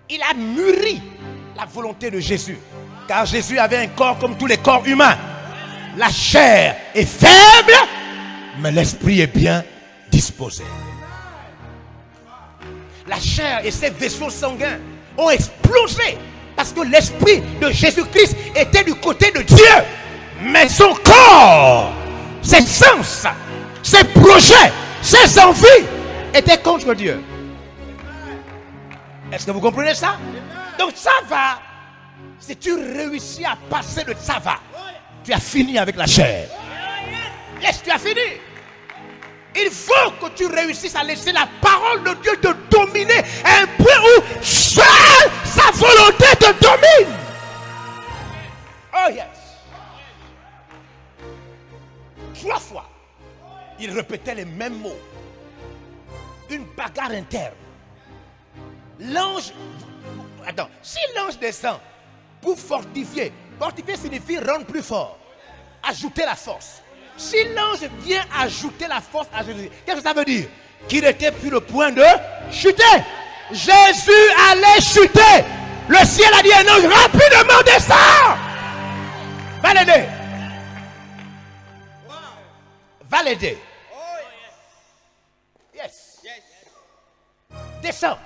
Il a mûri la volonté de Jésus. Car Jésus avait un corps comme tous les corps humains. La chair est faible, mais l'esprit est bien disposé. La chair et ses vaisseaux sanguins ont explosé parce que l'esprit de Jésus-Christ était du côté de Dieu. Mais son corps, ses sens, ses projets, ses envies étaient contre Dieu. Est-ce que vous comprenez ça? Donc ça va. Si tu réussis à passer le ça va, tu as fini avec la chair. Yes, tu as fini. Il faut que tu réussisses à laisser la parole de Dieu te dominer à un point où seule sa volonté te domine. Oh yes. 3 fois, il répétait les mêmes mots. Une bagarre interne. L'ange, attends, si l'ange descend pour fortifier, fortifier signifie rendre plus fort, ajouter la force. Si l'ange vient ajouter la force à Jésus, qu'est-ce que ça veut dire? Qu'il n'était plus le point de chuter. Jésus allait chuter. Le ciel a dit un ange, rapidement descend. Va l'aider. Va l'aider. Yes. Descends.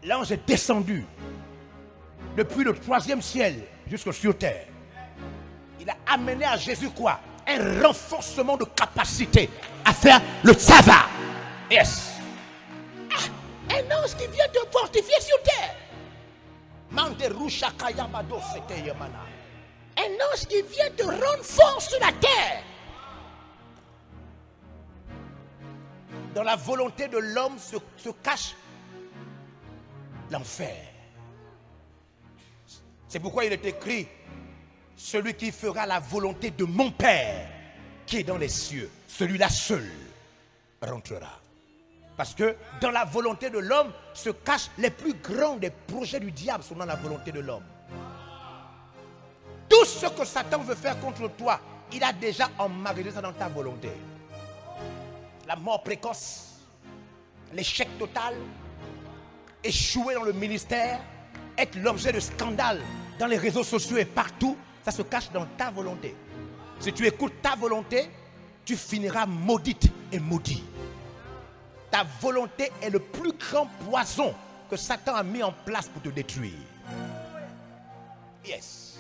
L'ange est descendu depuis le 3e ciel jusqu'au sur terre. Il a amené à Jésus quoi? Un renforcement de capacité à faire le tsava. Yes. Un ange qui vient te fortifier sur terre. Un ange qui vient te rendre fort sur la terre. Dans la volonté de l'homme se cache l'enfer. C'est pourquoi il est écrit: celui qui fera la volonté de mon Père qui est dans les cieux, celui-là seul rentrera. Parce que dans la volonté de l'homme se cachent les plus grands des projets du diable, sont dans la volonté de l'homme. Tout ce que Satan veut faire contre toi, il a déjà emmagasiné ça dans ta volonté. La mort précoce, l'échec total, échouer dans le ministère, être l'objet de scandales dans les réseaux sociaux et partout, ça se cache dans ta volonté. Si tu écoutes ta volonté, tu finiras maudite et maudit. Ta volonté est le plus grand poison que Satan a mis en place pour te détruire. Yes.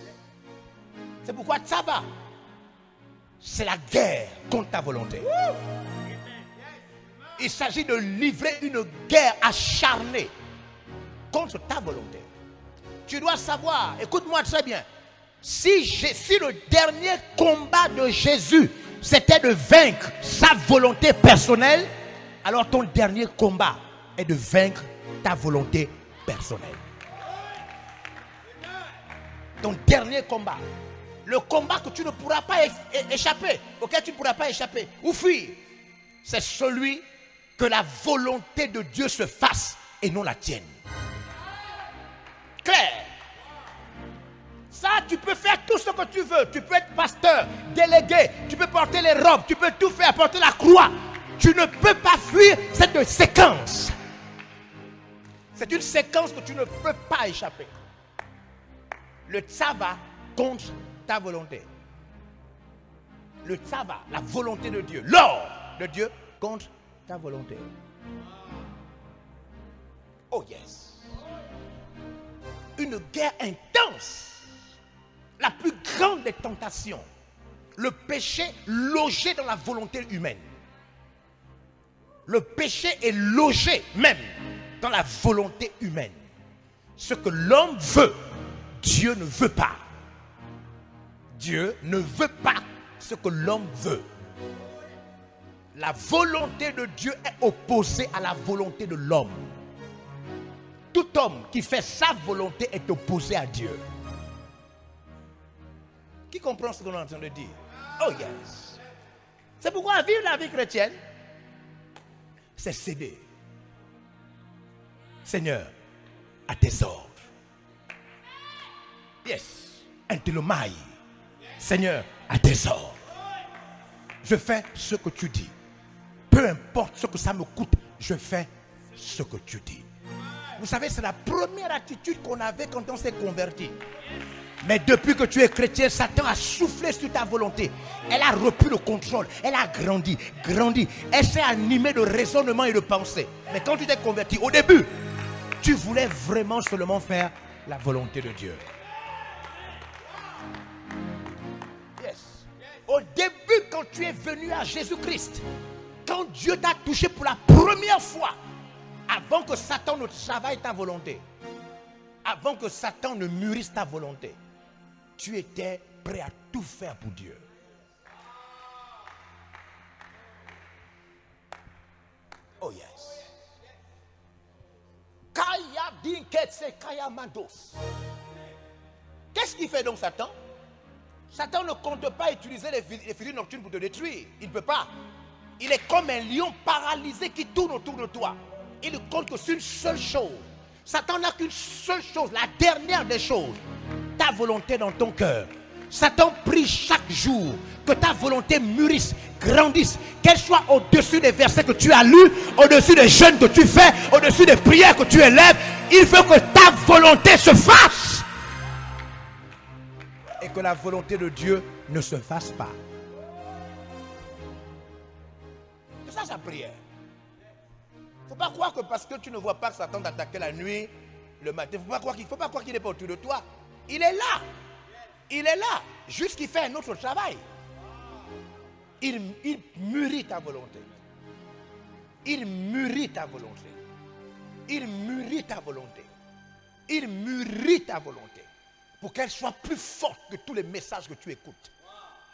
C'est pourquoi ça va. C'est la guerre contre ta volonté. Il s'agit de livrer une guerre acharnée contre ta volonté. Tu dois savoir, écoute-moi très bien, si le dernier combat de Jésus, c'était de vaincre sa volonté personnelle, alors ton dernier combat est de vaincre ta volonté personnelle. Ton dernier combat, le combat que tu ne pourras pas échapper, auquel tu ne pourras pas échapper ou fuir, c'est celui que la volonté de Dieu se fasse et non la tienne. Clair. Ça, tu peux faire tout ce que tu veux. Tu peux être pasteur, délégué, tu peux porter les robes, tu peux tout faire, porter la croix. Tu ne peux pas fuir cette séquence. C'est une séquence que tu ne peux pas échapper. Le tsava contre ta volonté. Le tsava, la volonté de Dieu, l'ordre de Dieu contre ta volonté. Oh yes. Une guerre intense. La plus grande des tentations. Le péché logé dans la volonté humaine. Le péché est logé même dans la volonté humaine. Ce que l'homme veut, Dieu ne veut pas. Dieu ne veut pas ce que l'homme veut. La volonté de Dieu est opposée à la volonté de l'homme. Tout homme qui fait sa volonté est opposé à Dieu. Qui comprend ce qu'on est en train de dire? Oh yes. C'est pourquoi vivre la vie chrétienne, c'est céder. Seigneur, à tes ordres. Yes. Antelomai. Seigneur, à tes ordres. Je fais ce que tu dis. Peu importe ce que ça me coûte, je fais ce que tu dis. Vous savez, c'est la première attitude qu'on avait quand on s'est converti. Mais depuis que tu es chrétien, Satan a soufflé sur ta volonté. Elle a repris le contrôle. Elle a grandi. Elle s'est animée de raisonnement et de pensée. Mais quand tu t'es converti, au début, tu voulais vraiment seulement faire la volonté de Dieu. Yes. Au début, quand tu es venu à Jésus-Christ, quand Dieu t'a touché pour la première fois, avant que Satan ne travaille ta volonté, avant que Satan ne mûrisse ta volonté, tu étais prêt à tout faire pour Dieu. Oh yes. Qu'est-ce qu'il fait donc Satan? Satan ne compte pas utiliser les fusils nocturnes pour te détruire. Il ne peut pas. Il est comme un lion paralysé qui tourne autour de toi. Il ne compte que sur une seule chose. Satan n'a qu'une seule chose, la dernière des choses. Ta volonté dans ton cœur. Satan prie chaque jour que ta volonté mûrisse, grandisse, qu'elle soit au-dessus des versets que tu as lus, au-dessus des jeûnes que tu fais, au-dessus des prières que tu élèves. Il veut que ta volonté se fasse et que la volonté de Dieu ne se fasse pas. C'est ça sa prière. Il ne faut pas croire que parce que tu ne vois pas que Satan t'attaquer la nuit, le matin, il ne faut pas croire qu'il n'est pas autour de toi. Il est là. Il est là. Juste qu'il fait un autre travail. Il mûrit ta volonté. Il mûrit ta volonté. Il mûrit ta volonté. Il mûrit ta volonté. Pour qu'elle soit plus forte que tous les messages que tu écoutes.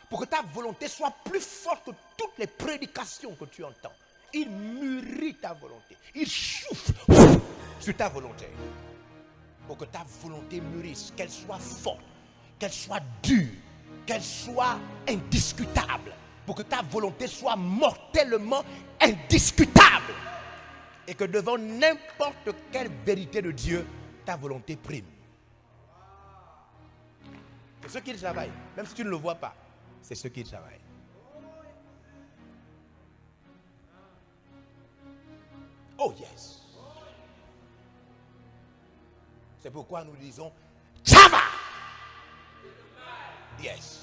Pour que ta volonté soit plus forte que toutes les prédications que tu entends. Il mûrit ta volonté. Il souffle sur ta volonté. Pour que ta volonté mûrisse, qu'elle soit forte, qu'elle soit dure, qu'elle soit indiscutable. Pour que ta volonté soit mortellement indiscutable. Et que devant n'importe quelle vérité de Dieu, ta volonté prime. C'est ce qu'il travaille. Même si tu ne le vois pas, c'est ce qu'il travaille. Oh yes. C'est pourquoi nous disons ça va. Yes.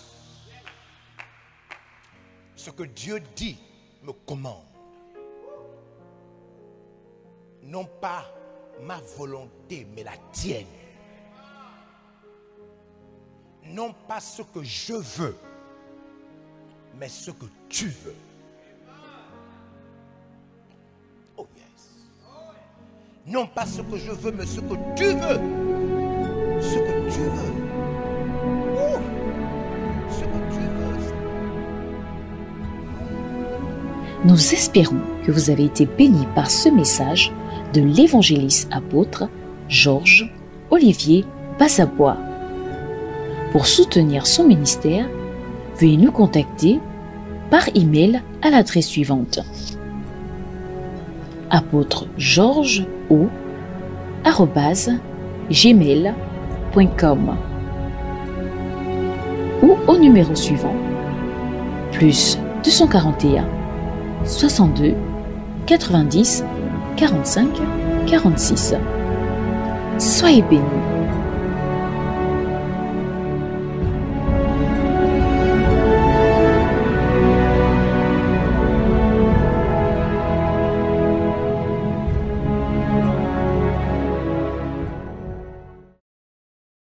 Ce que Dieu dit me commande. Non pas ma volonté, mais la tienne. Non pas ce que je veux, mais ce que tu veux. Oh yes. Non pas ce que je veux, mais ce que tu veux. Ce que tu veux. Oh. Ce que tu veux. Nous espérons que vous avez été bénis par ce message de l'évangéliste apôtre Georges Olivier Bassabois. Pour soutenir son ministère, veuillez nous contacter par email à l'adresse suivante: apôtregeorges@gmail.com ou au numéro suivant plus 241 62 90 45 46. Soyez bénis.